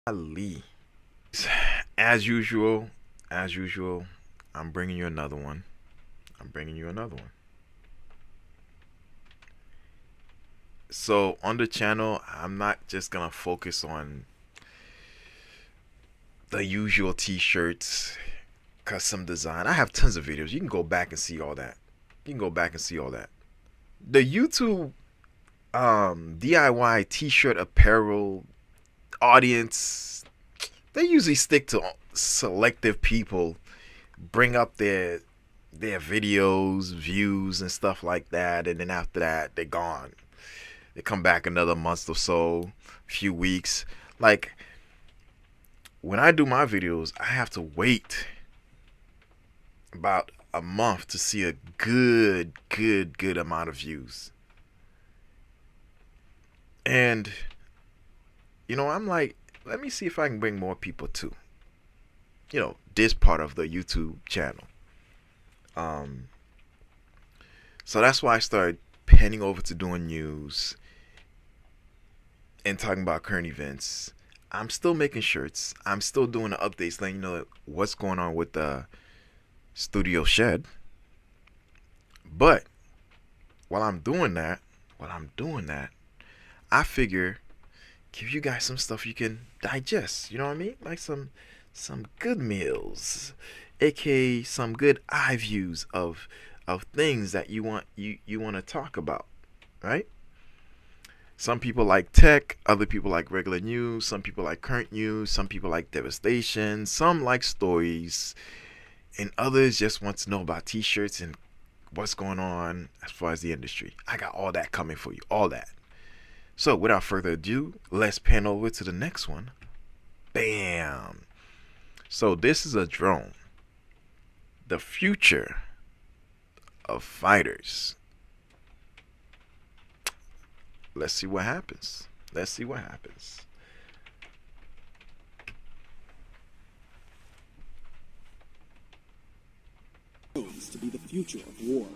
Ali. As usual, as usual, I'm bringing you another one. I'm bringing you another one. So on the channel, I'm not just gonna focus on the usual t-shirts, custom design. I have tons of videos. You can go back and see all that. You can go back and see all that. The YouTube DIY t-shirt apparel audience, they usually stick to selective people, bring up their videos, views and stuff like that, and then after that they're gone. They come back another month or so, few weeks. Like when I do my videos, I have to wait about a month to see a good amount of views. And I'm like, let me see if I can bring more people to, this part of the YouTube channel. Um, so that's why I started panning over to doing news and talking about current events. I'm still making shirts. I'm still doing the updates, letting you know what's going on with the studio shed. But while I'm doing that, I figure give you guys some stuff you can digest. You know what I mean? Like some good meals, aka some good eye views of things that you want to talk about, right? Some people like tech, other people like regular news, some people like current news, some people like devastation, some like stories, and others just want to know about t-shirts and what's going on as far as the industry. I got all that coming for you, all that. So without further ado, let's pan over to the next one. Bam. So this is a drone. The future of fighters. Let's see what happens. Let's see what happens. To be the future of war.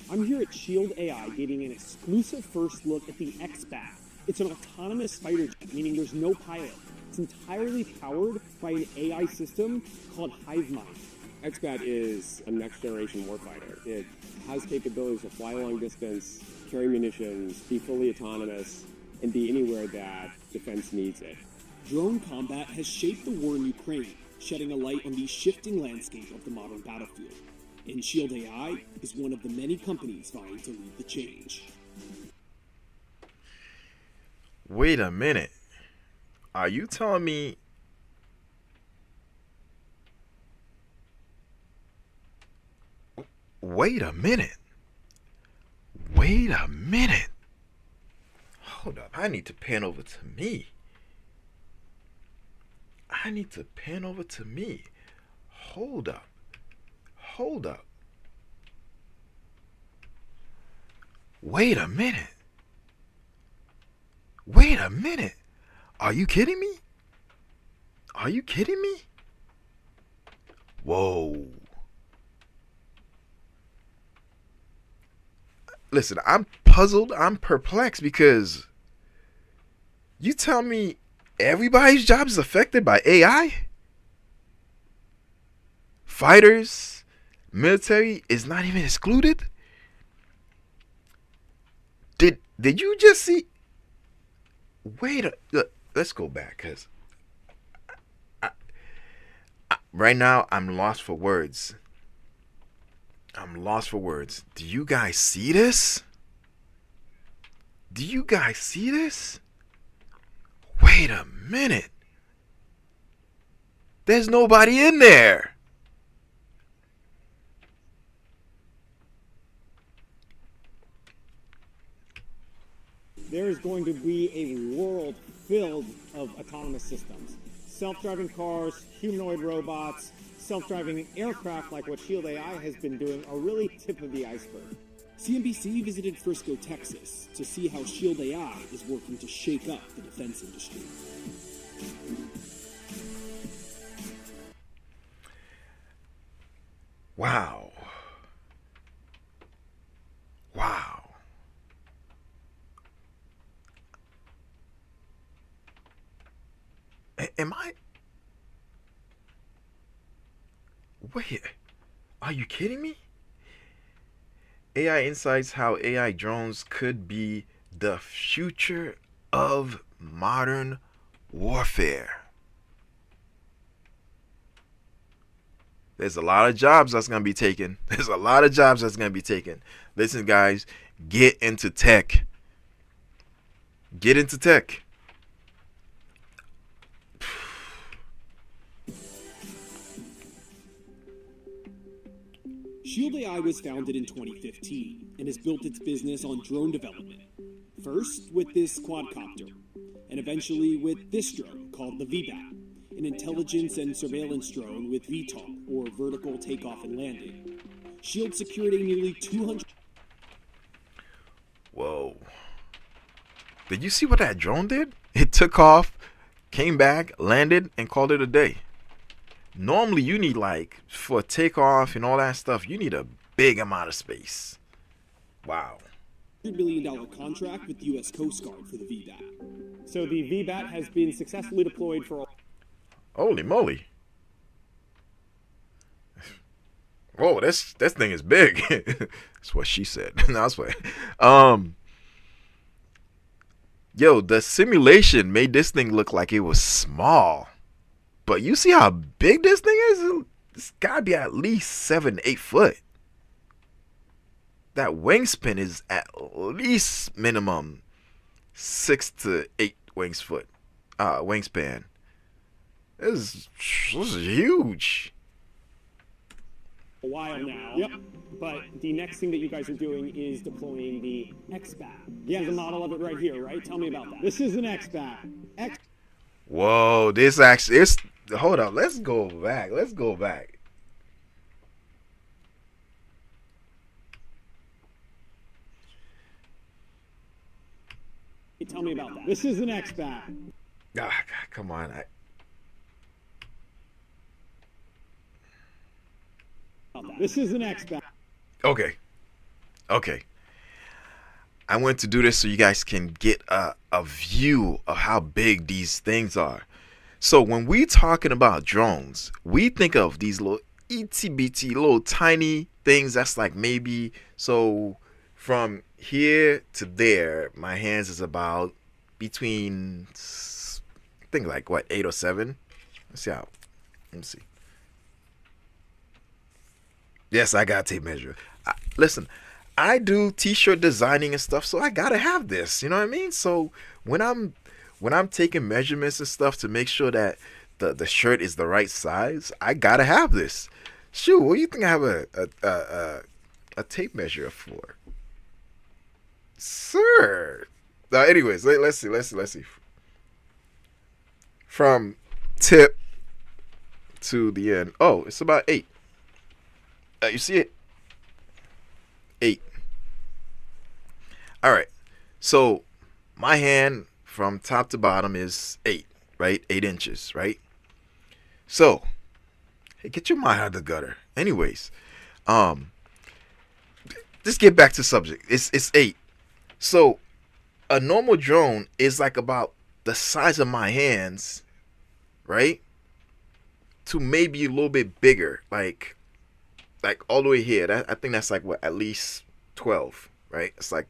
I'm here at Shield AI giving an exclusive first look at the X-Bat. It's an autonomous fighter jet, meaning there's no pilot. It's entirely powered by an AI system called HiveMind. X-Bat is a next-generation warfighter. It has capabilities to fly long distance, carry munitions, be fully autonomous, and be anywhere that defense needs it. Drone combat has shaped the war in Ukraine, shedding a light on the shifting landscape of the modern battlefield. And Shield AI is one of the many companies vying to lead the change. Wait a minute. Are you telling me Wait a minute. Wait a minute. Hold up. I need to pan over to me. Hold up. Hold up. Wait a minute. Wait a minute. Are you kidding me? Are you kidding me? Whoa. Listen, I'm puzzled. I'm perplexed because you tell me everybody's job is affected by AI? Fighters, military is not even excluded? Did you just see? Look, let's go back because right now I'm lost for words. Do you guys see this? Wait a minute. There's nobody in there. There is going to be a world filled of autonomous systems. Self-driving cars, humanoid robots, self-driving aircraft like what Shield AI has been doing are really tip of the iceberg. CNBC visited Frisco, Texas to see how Shield AI is working to shake up the defense industry. Wow. Am I? Wait, are you kidding me? AI insights how AI drones could be the future of modern warfare. There's a lot of jobs that's going to be taken. There's a lot of jobs that's going to be taken. Listen, guys, get into tech. Get into tech. Shield AI was founded in 2015 and has built its business on drone development. First with this quadcopter, and eventually with this drone called the VBAT, an intelligence and surveillance drone with VTOL, or vertical takeoff and landing. Shield secured a nearly 200... Whoa. Did you see what that drone did? It took off, came back, landed, and called it a day. Normally, you need, like, for takeoff and all that stuff, you need a big amount of space. Wow. $100 million contract with the U.S. Coast Guard for the VBAT. So the VBAT has been successfully deployed for... Holy moly. Whoa, that thing is big. That's what she said. No, that's what. Yo, the simulation made this thing look like it was small. But you see how big this thing is? It's gotta be at least 7-8 foot. That wingspan is at least minimum 6 to 8 wingspan. This is huge. a while now. Yep. But the next thing that you guys are doing is deploying the XBAT. Yeah, there's a model of it right here, right? Tell me about that. This is an XBAT. Whoa, this actually is. Hold up, let's go back. Let's go back. Tell me about that. This is an XBAT. Ah, come on. This is an XBAT. Okay. I went to do this so you guys can get a view of how big these things are. So when we talking about drones, we think of these little itty bitty little tiny things that's like maybe, so from here to there, my hands is about between, I think like what, 8 or 7. Let's see how. Let me see. Yes, I got a tape measure. Listen, I do t-shirt designing and stuff, so I gotta have this. You know what I mean? So when I'm taking measurements and stuff to make sure that the shirt is the right size, I gotta have this. Shoot, what do you think I have a tape measure for, sir? Now, anyways, let's see. From tip to the end. Oh, it's about 8. You see it? 8. All right. So my hand from top to bottom is 8, right? 8 inches, right? So, hey, get your mind out of the gutter. Anyways, just get back to subject. It's 8. So a normal drone is like about the size of my hands, right? To maybe a little bit bigger, like all the way here. I think that's like what, at least 12, right? It's like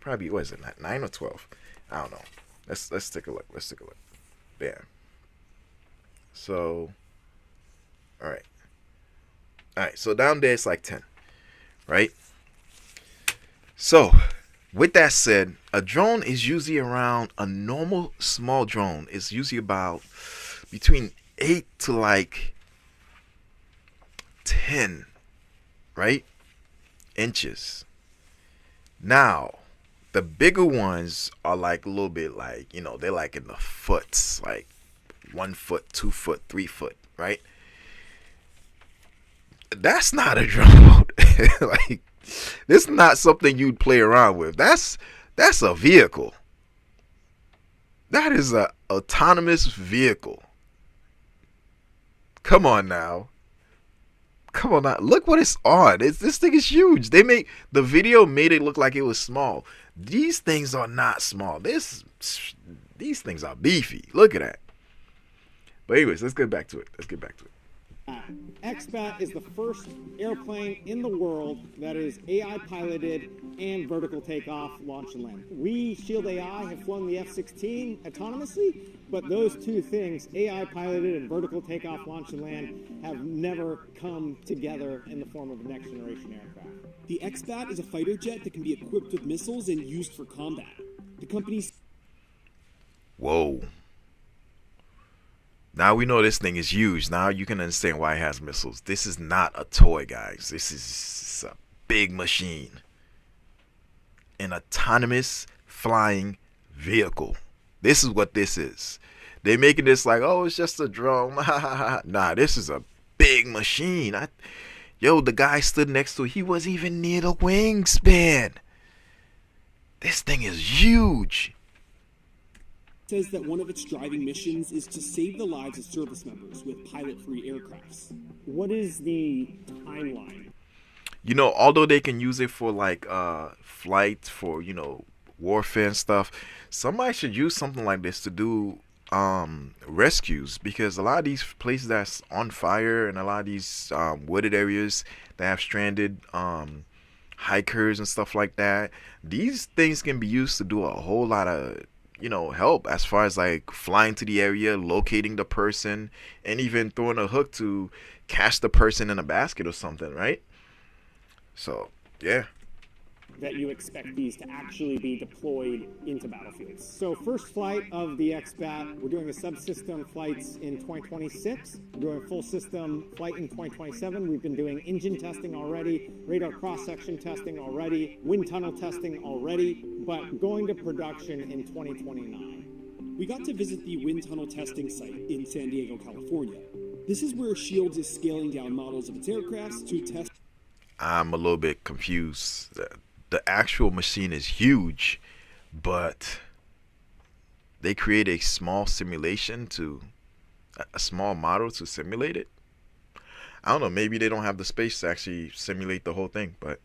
probably, what is it, 9 or 12? I don't know. Let's take a look. Bam. So, all right. So down there it's like 10, right? So, with that said, a drone is usually around, a normal small drone is usually about between 8 to like 10, right, inches. Now, the bigger ones are like a little bit like, you know, they're like in the foots, like 1 foot, 2 foot, 3 foot, right? That's not a drone. Like, this is not something you'd play around with. That's a vehicle. That is a autonomous vehicle. Come on now. Look what it's on. This thing is huge. The video made it look like it was small. These things are not small. These things are beefy. Look at that. But anyways, let's get back to it. XBAT is the first airplane in the world that is AI piloted and vertical takeoff, launch, and land. We, Shield AI, have flown the F-16 autonomously, but those two things, AI piloted and vertical takeoff, launch, and land, have never come together in the form of a next generation aircraft. The XBAT is a fighter jet that can be equipped with missiles and used for combat. The company's Whoa. Now we know this thing is huge. Now you can understand why it has missiles. This is not a toy, guys. This is a big machine. An autonomous flying vehicle. This is what this is. They making this like, oh, it's just a drone. Nah, this is a big machine. Yo, the guy stood next to it. He wasn't even near the wingspan. This thing is huge. says that one of its driving missions is to save the lives of service members with pilot-free aircrafts. What is the timeline? You know, although they can use it for like flight, for, you know, warfare and stuff, somebody should use something like this to do rescues, because a lot of these places that's on fire and a lot of these wooded areas that have stranded hikers and stuff like that, these things can be used to do a whole lot of, you know, help as far as like flying to the area, locating the person, and even throwing a hook to catch the person in a basket or something, right? So yeah, that you expect these to actually be deployed into battlefields. So first flight of the XBAT, we're doing the subsystem flights in 2026. We're doing full system flight in 2027. We've been doing engine testing already, radar cross-section testing already, wind tunnel testing already, but going to production in 2029. We got to visit the wind tunnel testing site in San Diego, California. This is where Shields is scaling down models of its aircrafts to test. I'm a little bit confused. The actual machine is huge, but they create a small simulation to a small model to simulate it. I don't know, maybe they don't have the space to actually simulate the whole thing, but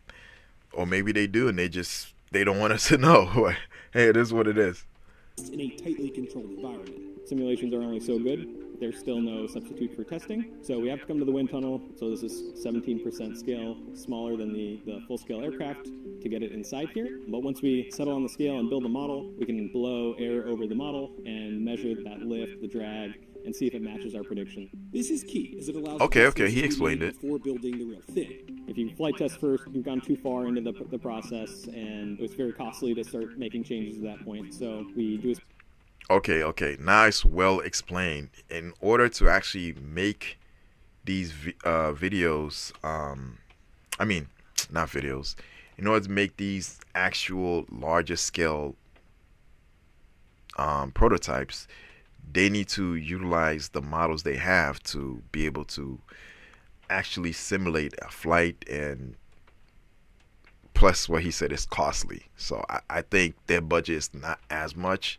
or maybe they do and they don't want us to know. Hey, it is what it is. In a tightly controlled environment. Simulations are only so good. There's still no substitute for testing. So we have to come to the wind tunnel. So this is 17% scale, smaller than the full-scale aircraft to get it inside here. But once we settle on the scale and build a model, we can blow air over the model and measure that lift, the drag, and see if it matches our prediction. This is key, as it allows Okay, he explained it. before building the real thing. If you flight test first, you've gone too far into the process, and it's very costly to start making changes at that point. So we do a Okay. Now it's well explained. In order to actually make these videos, I mean, not videos. In order to make these actual larger scale prototypes, they need to utilize the models they have to be able to actually simulate a flight, and plus what he said is costly. So I think their budget is not as much.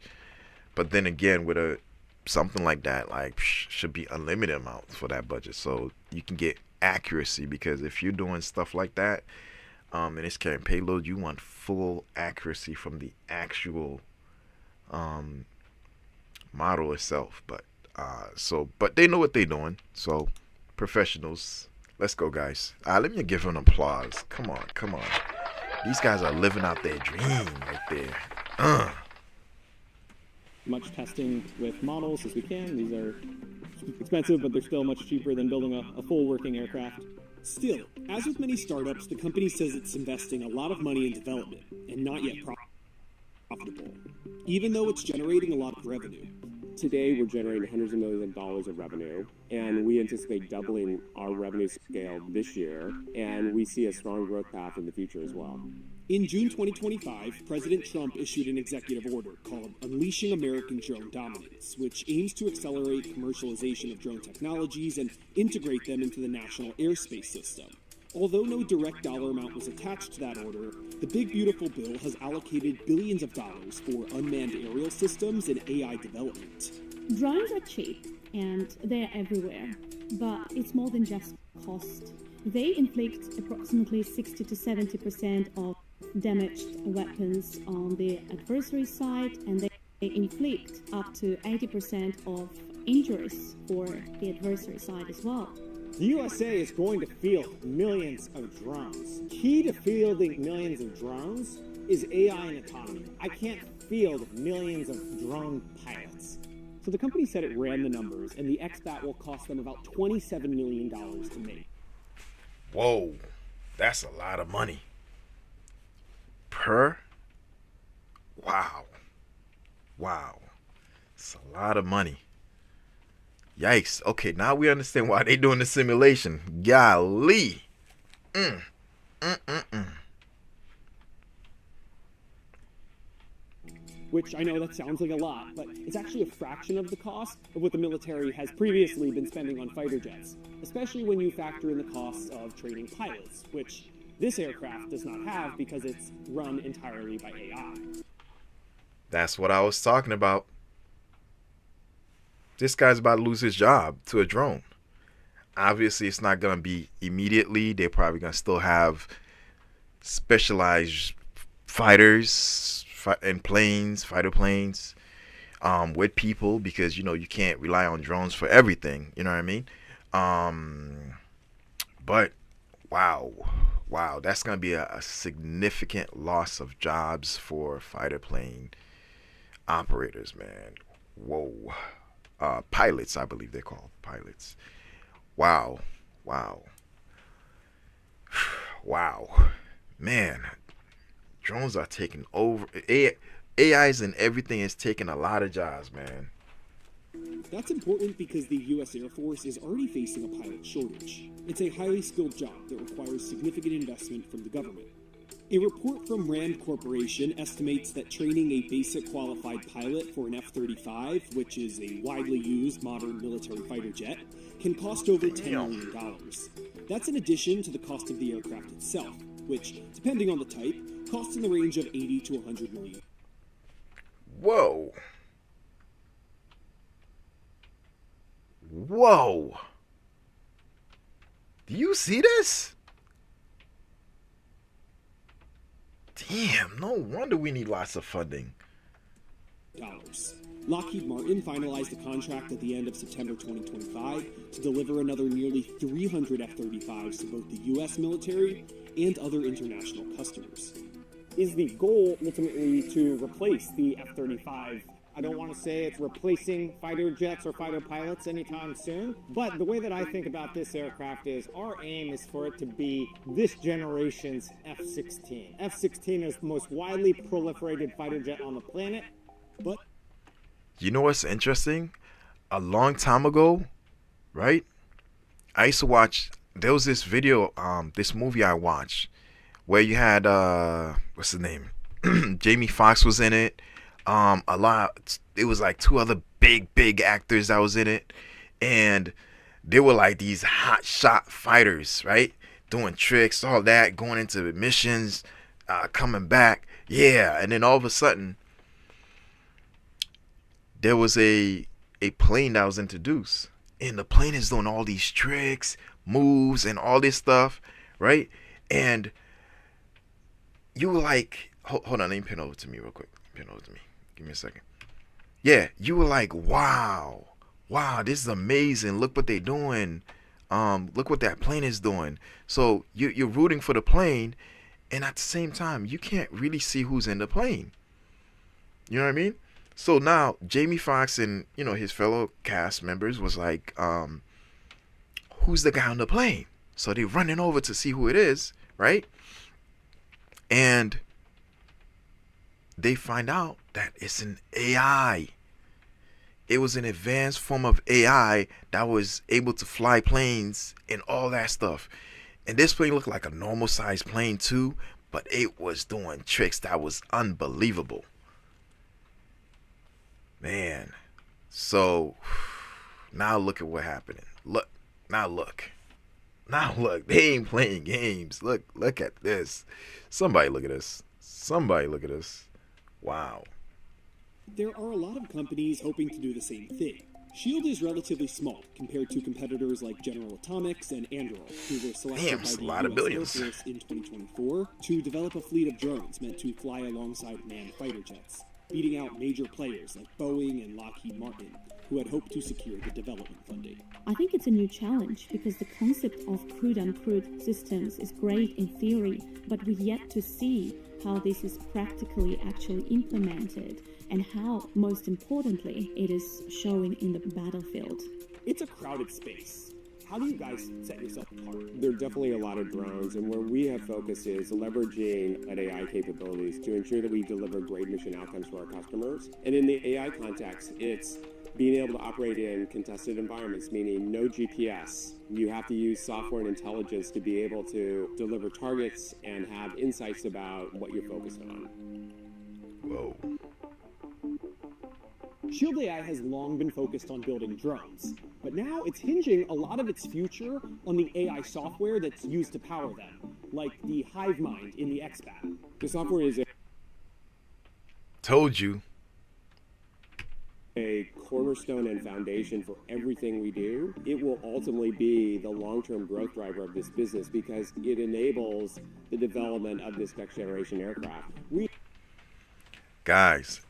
But then again, with something like that, like should be unlimited amount for that budget, so you can get accuracy. Because if you're doing stuff like that, and it's carrying payload, you want full accuracy from the actual model itself. But but they know what they're doing. So professionals, let's go, guys. Let me give them applause. Come on. These guys are living out their dream right there. much testing with models as we can. These are expensive, but they're still much cheaper than building a full working aircraft. Still, as with many startups, the company says it's investing a lot of money in development and not yet profitable, even though it's generating a lot of revenue. Today, we're generating hundreds of millions of dollars of revenue, and we anticipate doubling our revenue scale this year, and we see a strong growth path in the future as well. In June 2025, President Trump issued an executive order called Unleashing American Drone Dominance, which aims to accelerate commercialization of drone technologies and integrate them into the national airspace system. Although no direct dollar amount was attached to that order, the Big Beautiful Bill has allocated billions of dollars for unmanned aerial systems and AI development. Drones are cheap and they're everywhere, but it's more than just cost. They inflict approximately 60 to 70% of damaged weapons on the adversary side, and they inflict up to 80% of injuries for the adversary side as well. The USA is going to field millions of drones. Key to fielding millions of drones is AI and autonomy. I can't field millions of drone pilots. So the company said it ran the numbers, and the XBAT will cost them about $27 million to make. Whoa, that's a lot of money. Per? Wow. Wow. It's a lot of money. Yikes. Okay, now we understand why they doing the simulation. Golly. Which I know that sounds like a lot, but it's actually a fraction of the cost of what the military has previously been spending on fighter jets, especially when you factor in the costs of training pilots, which this aircraft does not have because it's run entirely by AI. That's what I was talking about. This guy's about to lose his job to a drone. Obviously, it's not going to be immediately. They're probably going to still have specialized fighters and planes, fighter planes, with people, because, you know, you can't rely on drones for everything. You know what I mean? But wow, that's going to be a significant loss of jobs for fighter plane operators, man. Whoa. Pilots, I believe they're called pilots. Wow. Man, drones are taking over. AIs and everything is taking a lot of jobs, man. That's important because the U.S. Air Force is already facing a pilot shortage. It's a highly skilled job that requires significant investment from the government. A report from RAND Corporation estimates that training a basic qualified pilot for an F-35, which is a widely used modern military fighter jet, can cost over $10 million. That's in addition to the cost of the aircraft itself, which, depending on the type, costs in the range of $80 to $100 million. Whoa. Do you see this? Damn, no wonder we need lots of funding. Lockheed Martin finalized the contract at the end of September 2025 to deliver another nearly 300 F-35s to both the U.S. military and other international customers. Is the goal ultimately to replace the F-35? I don't want to say it's replacing fighter jets or fighter pilots anytime soon, but the way that I think about this aircraft is our aim is for it to be this generation's F-16. F-16 is the most widely proliferated fighter jet on the planet, but... You know what's interesting? A long time ago, right? I used to watch, there was this video, this movie I watched, where you had, what's his name? Jamie Foxx was in it. It was like two other big actors that was in it, and they were like these hot shot fighters, right? Doing tricks, all that, going into missions, coming back, yeah. And then all of a sudden, there was a plane that was introduced, and the plane is doing all these tricks, moves, and all this stuff, right? And you were like, hold on, let me pin over to me real quick. Pin over to me. Give me a second. Yeah, you were like, wow, this is amazing. Look what they're doing. Look what that plane is doing. So you're rooting for the plane, and at the same time, you can't really see who's in the plane. You know what I mean? So now Jamie Foxx and, you know, his fellow cast members was like, who's the guy on the plane? So they're running over to see who it is, right? And they find out that it's an AI. It was an advanced form of AI that was able to fly planes and all that stuff. And this plane looked like a normal sized plane too, but it was doing tricks that was unbelievable. Man. So now look at what happened. Look. They ain't playing games. Look at this. Somebody look at this. Wow. There are a lot of companies hoping to do the same thing. Shield is relatively small compared to competitors like General Atomics and Anduril, who were selected by the U.S. Air Force in 2024 to develop a fleet of drones meant to fly alongside manned fighter jets. beating out major players like Boeing and Lockheed Martin, who had hoped to secure the development funding. I think it's a new challenge because the concept of crewed-uncrewed systems is great in theory, but we're yet to see how this is practically actually implemented and how, most importantly, it is showing in the battlefield. It's a crowded space. How do you guys set yourself apart? There are definitely a lot of drones, and where we have focused is leveraging at AI capabilities to ensure that we deliver great mission outcomes for our customers. And in the AI context, it's being able to operate in contested environments, meaning no GPS. You have to use software and intelligence to be able to deliver targets and have insights about what you're focused on. Whoa. Shield AI has long been focused on building drones, but now it's hinging a lot of its future on the AI software that's used to power them, like the hive mind in the XBAT. The software is Told you. a cornerstone and foundation for everything we do. It will ultimately be the long-term growth driver of this business because it enables the development of this next generation aircraft. Guys,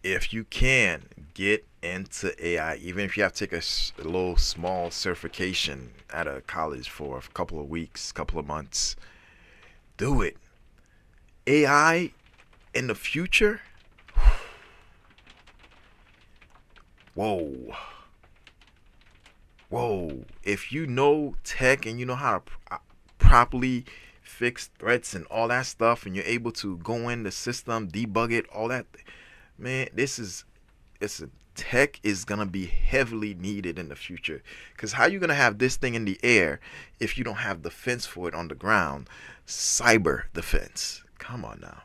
if you can get into AI, even if you have to take a little small certification at a college for a couple of weeks, couple of months, do it. AI in the future, whoa. If you know tech and you know how to properly fix threats and all that stuff, and you're able to go in the system, debug it, all that, man, tech is gonna be heavily needed in the future. Because how you gonna have this thing in the air if you don't have defense for it on the ground? Cyber defense. Come on now.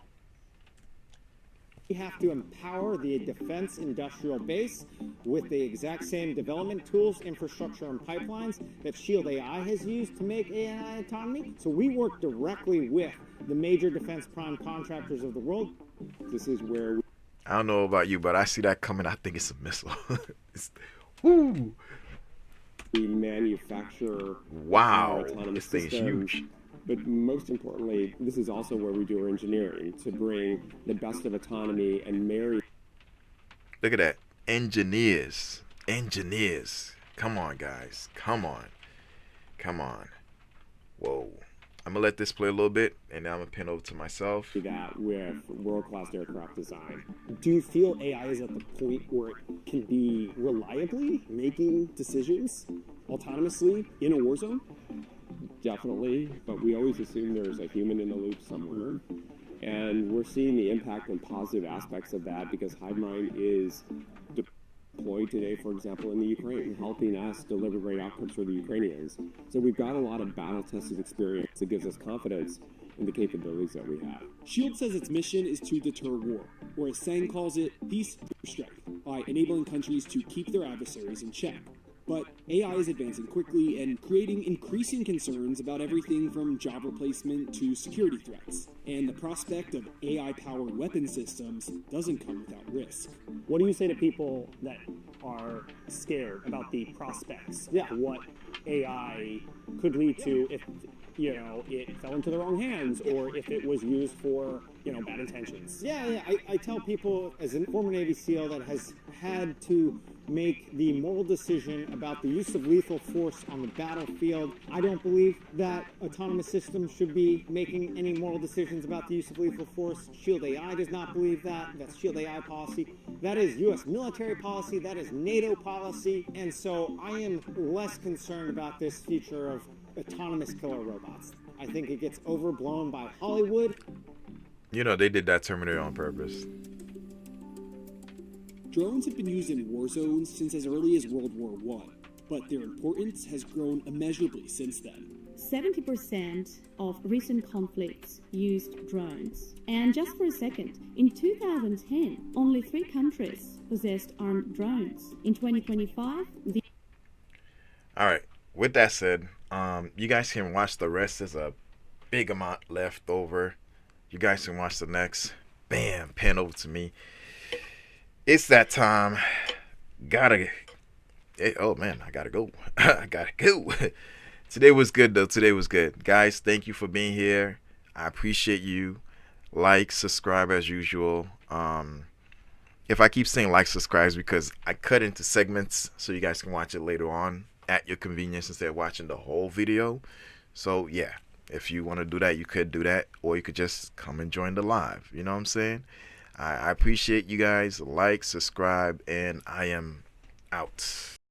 We have to empower the defense industrial base with the exact same development tools, infrastructure, and pipelines that Shield AI has used to make AI autonomy. So we work directly with the major defense prime contractors of the world. This is where I don't know about you, but I see that coming. I think it's a missile. Woo! we manufacture Wow, our autonomous this thing is systems. huge. But most importantly, this is also where we do our engineering to bring the best of autonomy and marry. Look at that. Engineers. Come on, guys. Come on. Whoa. I'm going to let this play a little bit, and then I'm going to pin over to myself. That with world-class aircraft design. Do you feel AI is at the point where it can be reliably making decisions autonomously in a war zone? Definitely, but we always assume there's a human in the loop somewhere. And we're seeing the impact and positive aspects of that because HiveMind is deployed today, for example, in the Ukraine, helping us deliver great outcomes for the Ukrainians. So we've got a lot of battle-tested experience that gives us confidence in the capabilities that we have. SHIELD says its mission is to deter war, or as Sang calls it, peace through strength, by enabling countries to keep their adversaries in check. But AI is advancing quickly and creating increasing concerns about everything from job replacement to security threats. And the prospect of AI-powered weapon systems doesn't come without risk. What do you say to people that are scared about the prospects? Yeah. What AI could lead to if, it fell into the wrong hands or if it was used for, bad intentions? Yeah. I tell people as a former Navy SEAL that has had to make the moral decision about the use of lethal force on the battlefield, I don't believe that autonomous systems should be making any moral decisions about the use of lethal force. Shield AI does not believe that. That's Shield AI policy. That is U.S. military policy. That is NATO policy. And so I am less concerned about this future of autonomous killer robots. I think it gets overblown by Hollywood. They did that Terminator on purpose. Drones have been used in war zones since as early as World War I, but their importance has grown immeasurably since then. 70% of recent conflicts used drones. And just for a second, in 2010, only 3 countries possessed armed drones. In 2025, All right. With that said, you guys can watch the rest. There's a big amount left over. You guys can watch the next. Bam, pan over to me. It's that time. Oh man, I gotta go. Today was good though. Today was good. Guys, thank you for being here. I appreciate you. Like, subscribe as usual. if I keep saying like, subscribe, because I cut into segments so you guys can watch it later on at your convenience instead of watching the whole video. So yeah, if you want to do that, you could do that, or you could just come and join the live. You know what I'm saying? I appreciate you guys. Like, subscribe, and I am out.